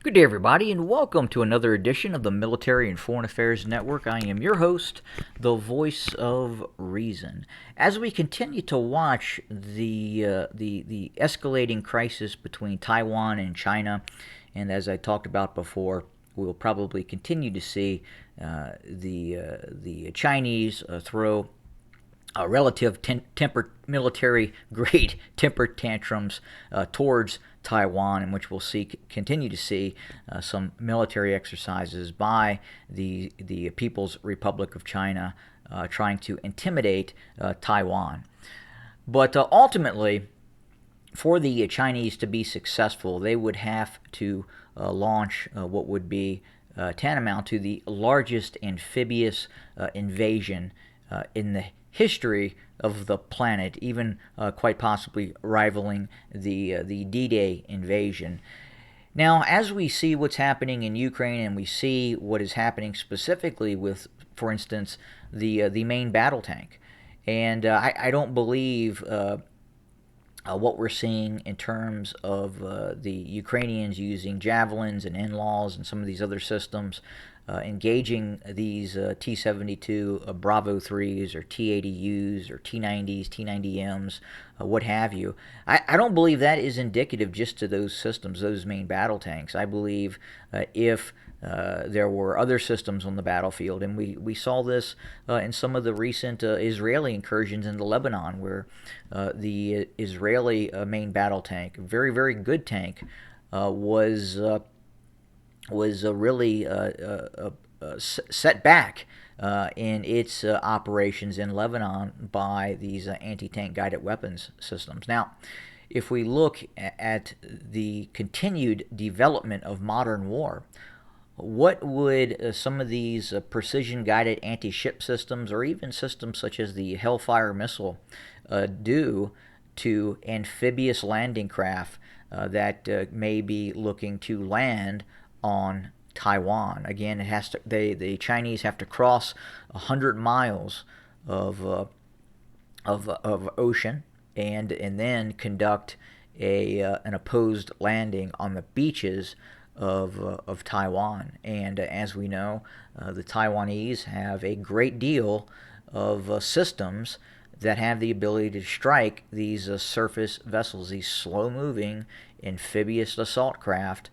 Good day, everybody, and welcome to another edition of the Military and Foreign Affairs Network. I am your host, the voice of reason. As we continue to watch the escalating crisis between Taiwan and China, and as I talked about before, we'll probably continue to see the Chinese throw relative military grade temper tantrums towards Taiwan, in which we'll continue to see some military exercises by the People's Republic of China trying to intimidate Taiwan. But ultimately, for the Chinese to be successful, they would have to launch what would be tantamount to the largest amphibious invasion in the history of the planet, even quite possibly rivaling the D-Day invasion. Now, as we see what's happening in Ukraine, and we see what is happening specifically with, for instance, the main battle tank, and I don't believe what we're seeing in terms of the Ukrainians using javelins and in-laws and some of these other systems, engaging these T-72 Bravo 3s or T-80Us or T-90s, T-90Ms, what have you. I don't believe that is indicative just to those systems, those main battle tanks. I believe if there were other systems on the battlefield, and we saw this in some of the recent Israeli incursions into Lebanon, where the Israeli main battle tank, a very, very good tank, was really set back in its operations in Lebanon by these anti-tank guided weapons systems. Now, if we look at the continued development of modern war, what would some of these precision-guided anti-ship systems, or even systems such as the Hellfire missile, do to amphibious landing craft that may be looking to land on Taiwan? Again, the Chinese have to cross 100 miles of ocean and then conduct an opposed landing on the beaches of Taiwan. And as we know, the Taiwanese have a great deal of systems that have the ability to strike these surface vessels, these slow-moving amphibious assault craft,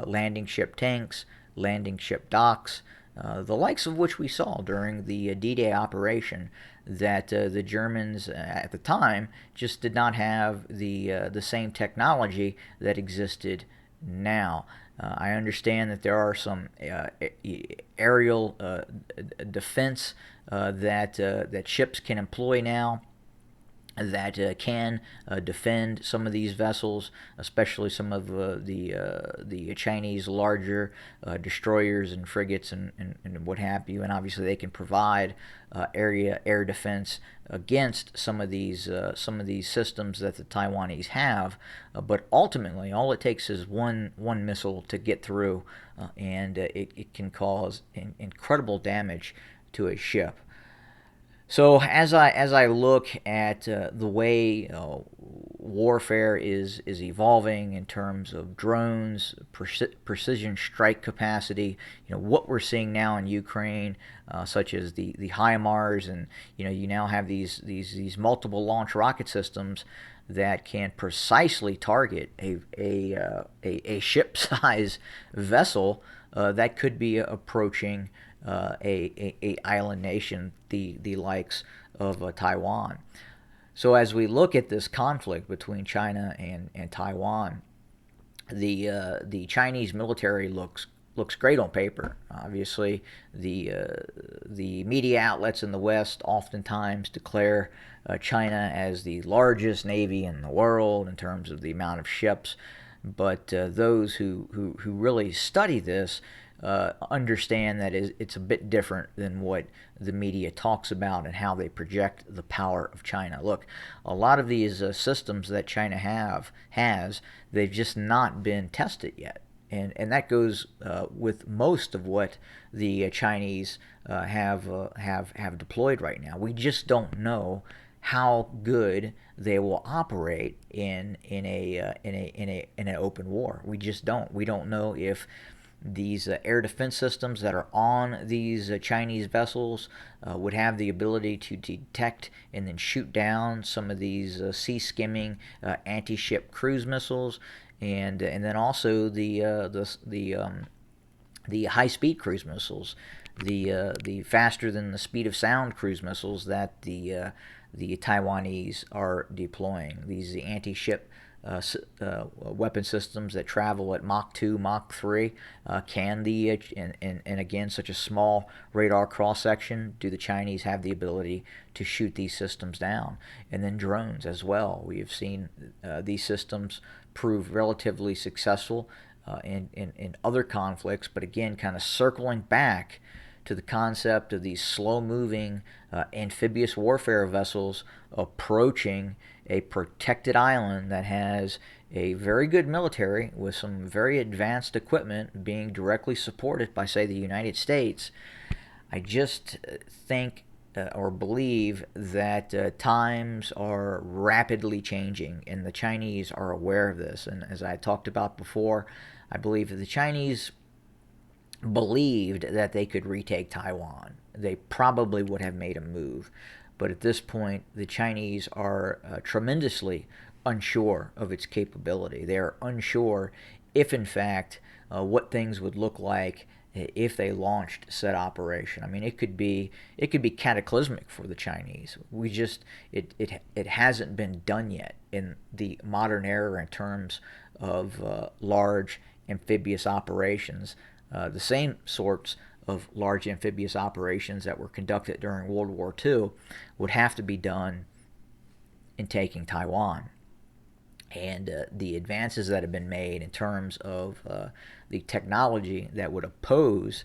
landing ship tanks, landing ship docks, the likes of which we saw during the D-Day operation, that the Germans at the time just did not have the same technology that existed now. I understand that there are some aerial defense that ships can employ now that can defend some of these vessels, especially some of the Chinese larger destroyers and frigates and what have you. And obviously, they can provide air defense against some of these systems that the Taiwanese have. But ultimately, all it takes is one missile to get through, and it can cause incredible damage to a ship. So as I look at the way warfare is evolving in terms of drones, precision strike capacity, what we're seeing now in Ukraine, such as the HIMARS, and you now have these multiple launch rocket systems that can precisely target a ship-size vessel that could be approaching a island nation, the likes of Taiwan. So as we look at this conflict between China and Taiwan, the Chinese military looks great on paper. Obviously, the media outlets in the West oftentimes declare China as the largest navy in the world in terms of the amount of ships. But those who really study this understand that it's a bit different than what the media talks about and how they project the power of China. Look, a lot of these systems that China has, they've just not been tested yet. And that goes with most of what the Chinese have deployed right now. We just don't know how good they will operate in an open war. We just don't. We don't know if these air defense systems that are on these Chinese vessels would have the ability to detect and then shoot down some of these sea skimming anti-ship cruise missiles, and then also the high-speed cruise missiles, the faster than the speed of sound cruise missiles that the Taiwanese are deploying. These anti-ship weapon systems that travel at Mach 2, Mach 3. Can the and again, such a small radar cross section, do the Chinese have the ability to shoot these systems down? And then drones as well. We have seen these systems prove relatively successful in other conflicts, but again, kind of circling back to the concept of these slow-moving amphibious warfare vessels approaching a protected island that has a very good military with some very advanced equipment being directly supported by, say, the United States. I just think or believe that times are rapidly changing, and the Chinese are aware of this. And as I talked about before, I believe that the Chinese believed that they could retake Taiwan. They probably would have made a move. But at this point, the Chinese are tremendously unsure of its capability. They are unsure if, in fact, what things would look like if they launched said operation. I mean, it could be cataclysmic for the Chinese. It hasn't been done yet in the modern era in terms of large amphibious operations. The same sorts of large amphibious operations that were conducted during World War II would have to be done in taking Taiwan. And the advances that have been made in terms of the technology that would oppose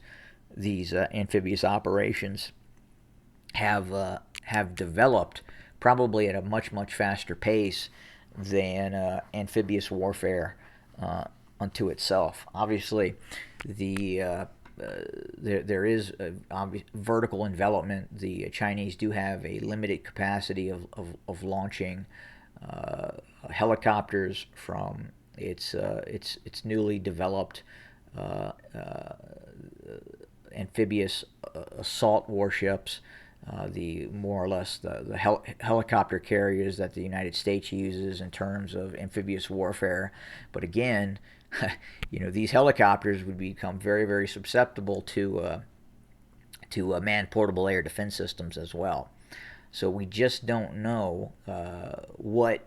these amphibious operations have developed probably at a much faster pace than amphibious warfare unto itself. Obviously, there is vertical envelopment. The Chinese do have a limited capacity of launching helicopters from its newly developed amphibious assault warships, the more or less the helicopter carriers that the United States uses in terms of amphibious warfare. But again, these helicopters would become very susceptible to manned portable air defense systems as well. So we just don't know what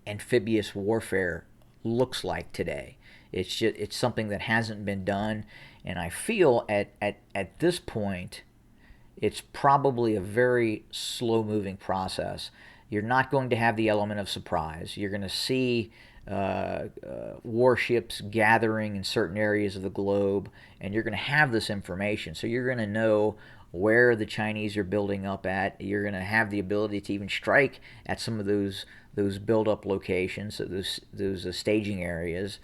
amphibious warfare looks like today. It's something that hasn't been done, and I feel at this point it's probably a very slow-moving process. You're not going to have the element of surprise. You're going to see warships gathering in certain areas of the globe, and you're going to have this information. So you're going to know where the Chinese are building up at. You're going to have the ability to even strike at some of those build-up locations, those staging areas.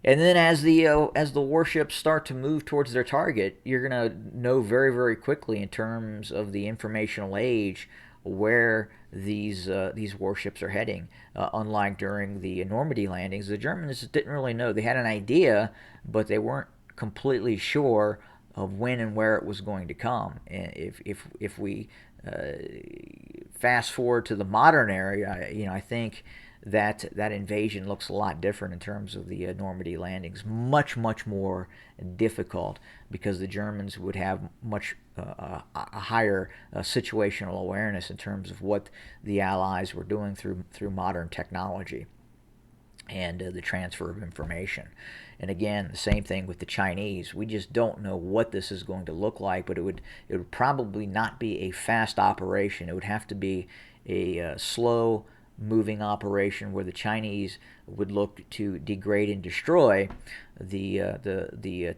And then as the warships start to move towards their target, you're going to know very quickly in terms of the informational age where these warships are heading. Unlike during the Normandy landings, the Germans didn't really know. They had an idea, but they weren't completely sure of when and where it was going to come. And if we fast forward to the modern era, I think that invasion looks a lot different in terms of the Normandy landings. Much more difficult because the Germans would have much a higher situational awareness in terms of what the Allies were doing through modern technology and the transfer of information. And again, the same thing with the Chinese. We just don't know what this is going to look like, but it would probably not be a fast operation. It would have to be a slow moving operation where the Chinese would look to degrade and destroy the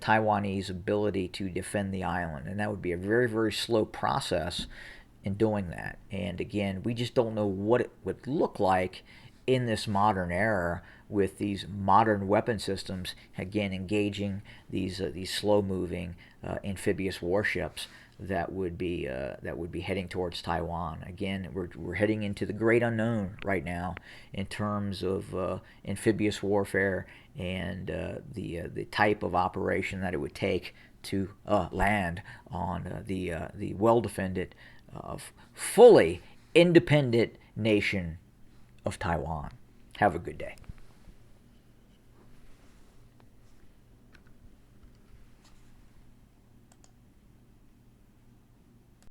Taiwanese ability to defend the island, and that would be a very slow process in doing that. And again, we just don't know what it would look like in this modern era with these modern weapon systems, again engaging these slow moving amphibious warships that would be heading towards Taiwan. Again, we're heading into the great unknown right now in terms of amphibious warfare and the type of operation that it would take to land on the well-defended, fully independent nation of Taiwan. Have a good day.